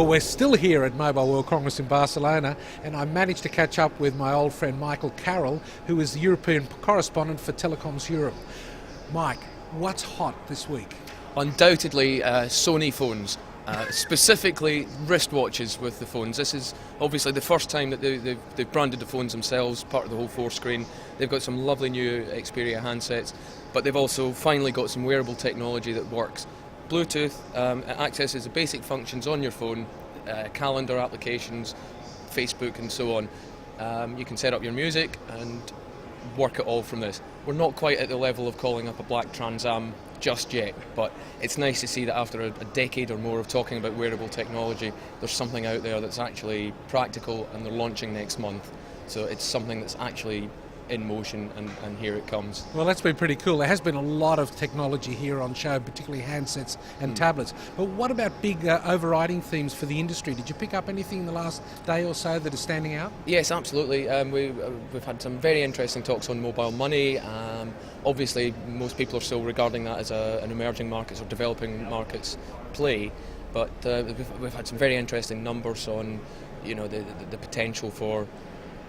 Well, we're still here at Mobile World Congress in Barcelona, and I managed to catch up with my old friend Michael Carroll, who is the European correspondent for Telecoms Europe. Mike, what's hot this week? Undoubtedly Sony phones, specifically wristwatches with the phones. This is obviously the first time that they've branded the phones themselves, part of the whole 4-screen. They've got some lovely new Xperia handsets, but they've also finally got some wearable technology that works. Bluetooth, it accesses the basic functions on your phone, calendar applications, Facebook and so on. You can set up your music and work it all from this. We're not quite at the level of calling up a black Trans Am just yet, but it's nice to see that after a decade or more of talking about wearable technology, there's something out there that's actually practical, and they're launching next month. So it's something that's actually in motion, and here it comes. Well, that's been pretty cool. There has been a lot of technology here on show, particularly handsets and tablets. But what about big overriding themes for the industry? Did you pick up anything in the last day or so that is standing out? Yes, absolutely. We've had some very interesting talks on mobile money. Obviously, most people are still regarding that as an emerging markets or developing markets play. But we've had some very interesting numbers on, the potential for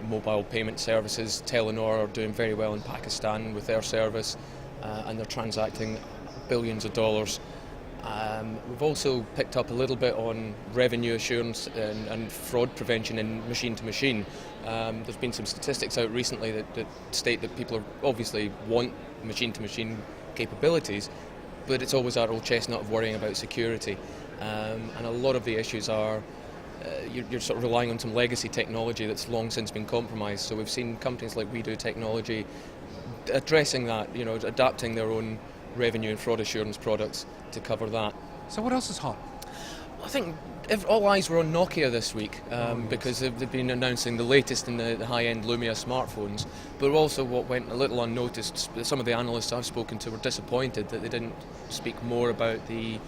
mobile payment services. Telenor are doing very well in Pakistan with their service, and they're transacting billions of dollars. We've also picked up a little bit on revenue assurance and fraud prevention in machine-to-machine. There's been some statistics out recently that state that people obviously want machine-to-machine capabilities, but it's always that old chestnut of worrying about security. And a lot of the issues are you're sort of relying on some legacy technology that's long since been compromised. So we've seen companies like We Do Technology addressing that, adapting their own revenue and fraud assurance products to cover that. So what else is hot? I think all eyes were on Nokia this week because they've been announcing the latest in the high-end Lumia smartphones. But also what went a little unnoticed, some of the analysts I've spoken to were disappointed that they didn't speak more about the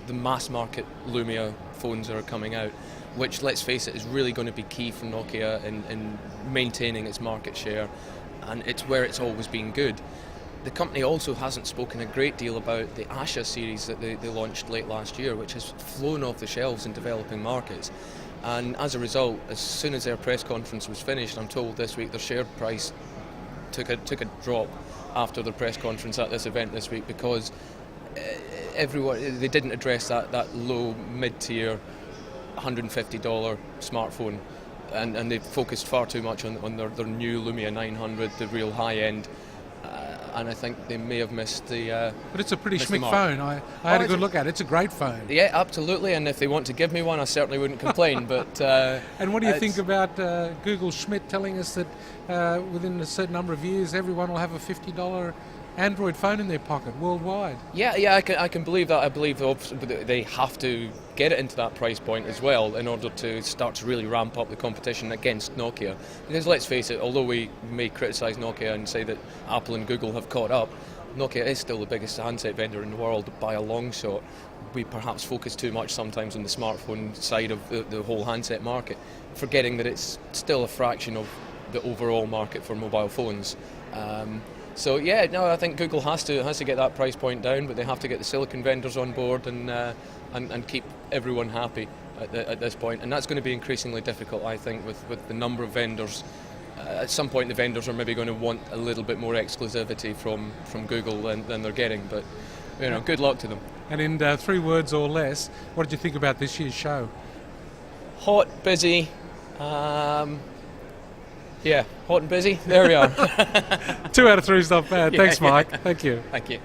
mass-market Lumia phones that are coming out, which, let's face it, is really going to be key for Nokia in maintaining its market share, and it's where it's always been good. The company also hasn't spoken a great deal about the Asha series that they launched late last year, which has flown off the shelves in developing markets. And as a result, as soon as their press conference was finished, I'm told this week their share price took a drop after the press conference at this event this week, because they didn't address that low mid-tier $150 smartphone, and they focused far too much on their new Lumia 900, the real high end. And I think they may have missed the. But it's a pretty schmick phone. I had a good look at it. It's a great phone. Yeah, absolutely. And if they want to give me one, I certainly wouldn't complain. But and what do you think about Google Schmidt telling us that within a certain number of years, everyone will have a $50 Android phone in their pocket worldwide? Yeah, I can believe that. I believe they have to get it into that price point as well in order to start to really ramp up the competition against Nokia. Because let's face it, although we may criticise Nokia and say that Apple and Google have caught up, Nokia is still the biggest handset vendor in the world by a long shot. We perhaps focus too much sometimes on the smartphone side of the whole handset market, forgetting that it's still a fraction of the overall market for mobile phones. So yeah, no, I think Google has to get that price point down, but they have to get the silicon vendors on board and keep everyone happy at this point. And that's going to be increasingly difficult, I think, with the number of vendors. At some point, the vendors are maybe going to want a little bit more exclusivity from Google than they're getting. But good luck to them. And in 3 words or less, what did you think about this year's show? Hot, busy. Yeah, hot and busy. There we are. 2 out of 3 is not bad. Yeah, Thanks, Mike. Thank you. Thank you.